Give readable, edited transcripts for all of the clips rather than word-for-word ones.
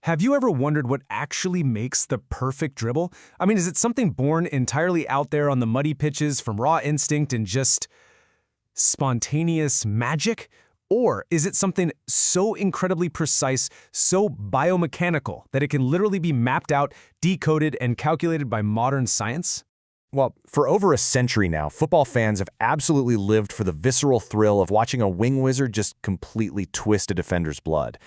Have you ever wondered what actually makes the perfect dribble? I mean, is it something born entirely out there on the muddy pitches from raw instinct and just spontaneous magic? Or is it something so incredibly precise, so biomechanical, that it can literally be mapped out, decoded, and calculated by modern science? Well, for over a century now, football fans have absolutely lived for the visceral thrill of watching a wing wizard just completely twist a defender's blood.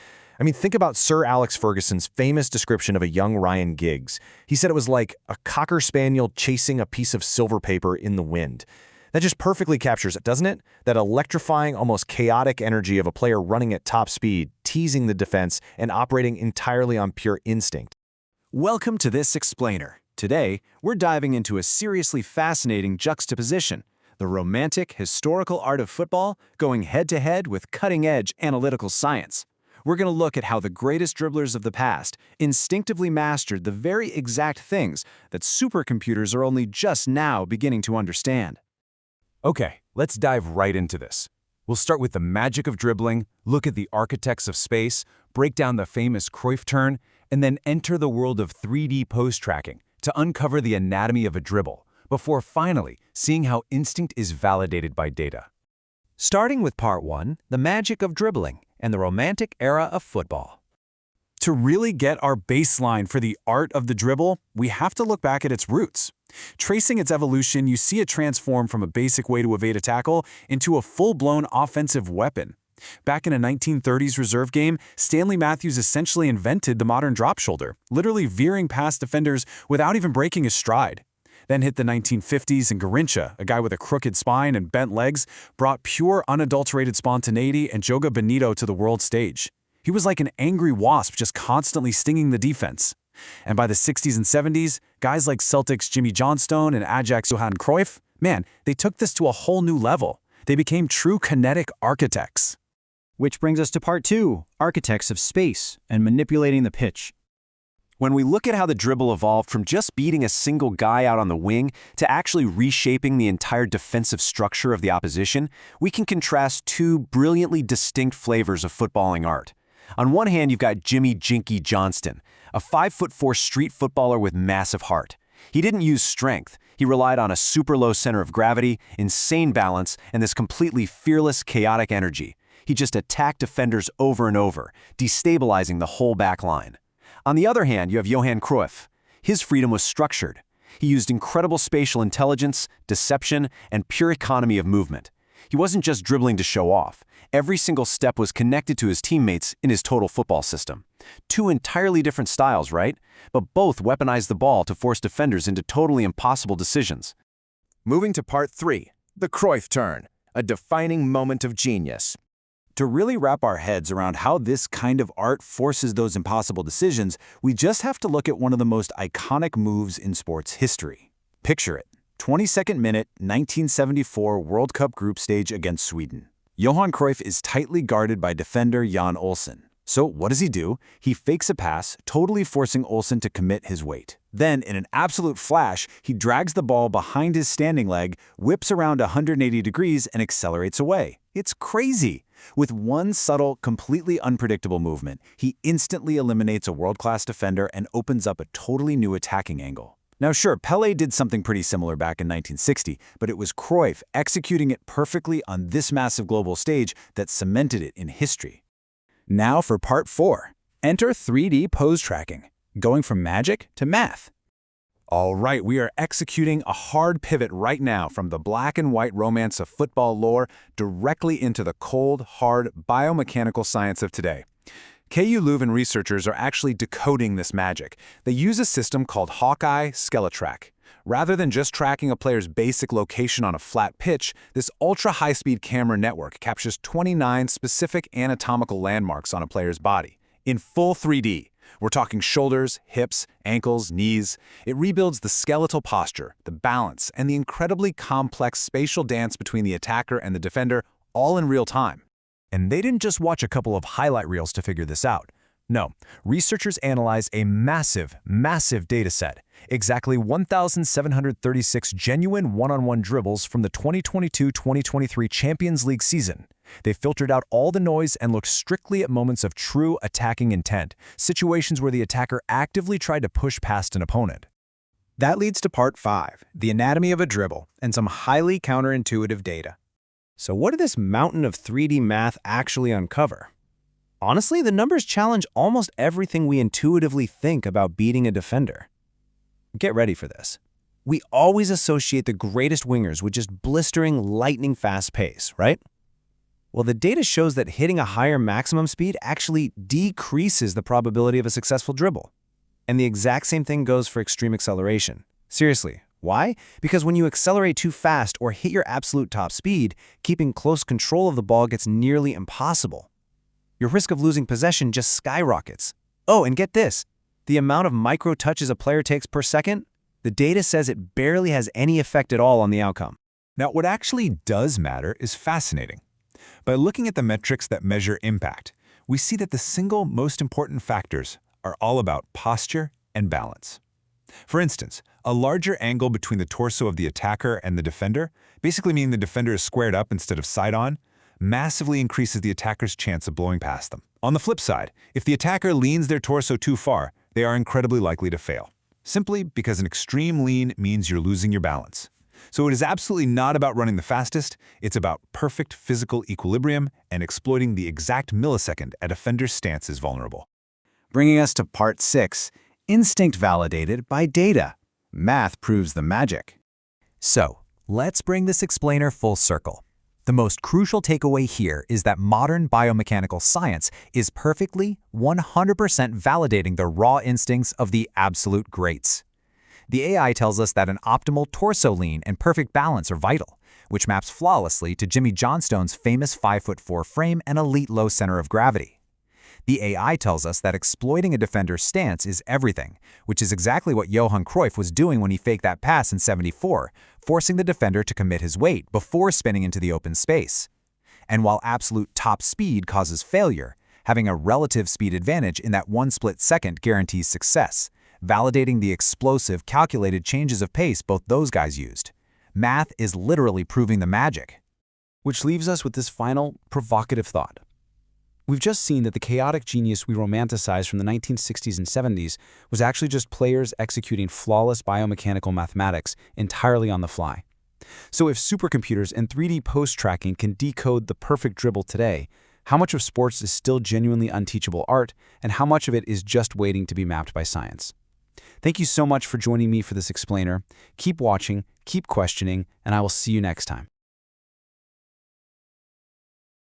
I mean, think about Sir Alex Ferguson's famous description of a young Ryan Giggs. He said it was like a cocker spaniel chasing a piece of silver paper in the wind. That just perfectly captures it, doesn't it? That electrifying, almost chaotic energy of a player running at top speed, teasing the defense, and operating entirely on pure instinct. Welcome to this explainer. Today, we're diving into a seriously fascinating juxtaposition: the romantic, historical art of football going head-to-head with cutting-edge analytical science. We're going to look at how the greatest dribblers of the past instinctively mastered the very exact things that supercomputers are only just now beginning to understand. Okay, let's dive right into this. We'll start with the magic of dribbling, look at the architects of space, break down the famous Cruyff turn, and then enter the world of 3D pose tracking to uncover the anatomy of a dribble, before finally seeing how instinct is validated by data. Starting with Part 1, the magic of dribbling and the romantic era of football. To really get our baseline for the art of the dribble, we have to look back at its roots. Tracing its evolution, you see it transform from a basic way to evade a tackle into a full-blown offensive weapon. Back in a 1930s reserve game, Stanley Matthews essentially invented the modern drop shoulder, literally veering past defenders without even breaking his stride. Then hit the 1950s, and Garrincha, a guy with a crooked spine and bent legs, brought pure, unadulterated spontaneity and Joga Bonito to the world stage. He was like an angry wasp just constantly stinging the defense. And by the 60s and 70s, guys like Celtics Jimmy Johnstone and Ajax Johan Cruyff, man, they took this to a whole new level. They became true kinetic architects. Which brings us to Part 2, architects of space and manipulating the pitch. When we look at how the dribble evolved from just beating a single guy out on the wing to actually reshaping the entire defensive structure of the opposition, we can contrast two brilliantly distinct flavors of footballing art. On one hand, you've got Jimmy "Jinky" Johnston, a 5'4" street footballer with massive heart. He didn't use strength. He relied on a super low center of gravity, insane balance, and this completely fearless, chaotic energy. He just attacked defenders over and over, destabilizing the whole back line. On the other hand, you have Johan Cruyff. His freedom was structured. He used incredible spatial intelligence, deception, and pure economy of movement. He wasn't just dribbling to show off. Every single step was connected to his teammates in his total football system. Two entirely different styles, right? But both weaponized the ball to force defenders into totally impossible decisions. Moving to Part 3, the Cruyff turn, a defining moment of genius. To really wrap our heads around how this kind of art forces those impossible decisions, we just have to look at one of the most iconic moves in sports history. Picture it. 22nd minute, 1974 World Cup group stage against Sweden. Johan Cruyff is tightly guarded by defender Jan Olsson. So what does he do? He fakes a pass, totally forcing Olsson to commit his weight. Then, in an absolute flash, he drags the ball behind his standing leg, whips around 180 degrees, and accelerates away. It's crazy. With one subtle, completely unpredictable movement, he instantly eliminates a world-class defender and opens up a totally new attacking angle. Now sure, Pelé did something pretty similar back in 1960, but it was Cruyff executing it perfectly on this massive global stage that cemented it in history. Now for Part 4. Enter 3D pose tracking, going from magic to math. All right, we are executing a hard pivot right now from the black and white romance of football lore directly into the cold, hard, biomechanical science of today. KU Leuven researchers are actually decoding this magic. They use a system called Hawkeye Skeletrack. Rather than just tracking a player's basic location on a flat pitch, this ultra-high-speed camera network captures 29 specific anatomical landmarks on a player's body, in full 3D. We're talking shoulders, hips, ankles, knees. It rebuilds the skeletal posture, the balance, and the incredibly complex spatial dance between the attacker and the defender, all in real time. And they didn't just watch a couple of highlight reels to figure this out. No, researchers analyzed a massive data set, exactly 1,736 genuine one-on-one dribbles from the 2022-2023 Champions League season. They filtered out all the noise and looked strictly at moments of true attacking intent, situations where the attacker actively tried to push past an opponent. That leads to part 5, the anatomy of a dribble, and some highly counterintuitive data. So what did this mountain of 3D math actually uncover? Honestly, the numbers challenge almost everything we intuitively think about beating a defender. Get ready for this. We always associate the greatest wingers with just blistering, lightning-fast pace, right? Well, the data shows that hitting a higher maximum speed actually decreases the probability of a successful dribble. And the exact same thing goes for extreme acceleration. Seriously, why? Because when you accelerate too fast or hit your absolute top speed, keeping close control of the ball gets nearly impossible. Your risk of losing possession just skyrockets. Oh, and get this. The amount of micro touches a player takes per second, the data says it barely has any effect at all on the outcome. Now, what actually does matter is fascinating. By looking at the metrics that measure impact, we see that the single most important factors are all about posture and balance. For instance, a larger angle between the torso of the attacker and the defender, basically meaning the defender is squared up instead of side-on, massively increases the attacker's chance of blowing past them. On the flip side, if the attacker leans their torso too far, they are incredibly likely to fail, simply because an extreme lean means you're losing your balance. So it is absolutely not about running the fastest, it's about perfect physical equilibrium and exploiting the exact millisecond a defender's stance is vulnerable. Bringing us to part 6, instinct validated by data. Math proves the magic. So, let's bring this explainer full circle. The most crucial takeaway here is that modern biomechanical science is perfectly, 100% validating the raw instincts of the absolute greats. The AI tells us that an optimal torso lean and perfect balance are vital, which maps flawlessly to Jimmy Johnstone's famous 5'4" frame and elite low center of gravity. The AI tells us that exploiting a defender's stance is everything, which is exactly what Johan Cruyff was doing when he faked that pass in '74, forcing the defender to commit his weight before spinning into the open space. And while absolute top speed causes failure, having a relative speed advantage in that one split second guarantees success, validating the explosive, calculated changes of pace both those guys used. Math is literally proving the magic. Which leaves us with this final, provocative thought. We've just seen that the chaotic genius we romanticize from the 1960s and 70s was actually just players executing flawless biomechanical mathematics entirely on the fly. So if supercomputers and 3D post-tracking can decode the perfect dribble today, how much of sports is still genuinely unteachable art, and how much of it is just waiting to be mapped by science? Thank you so much for joining me for this explainer. Keep watching, keep questioning, and I will see you next time.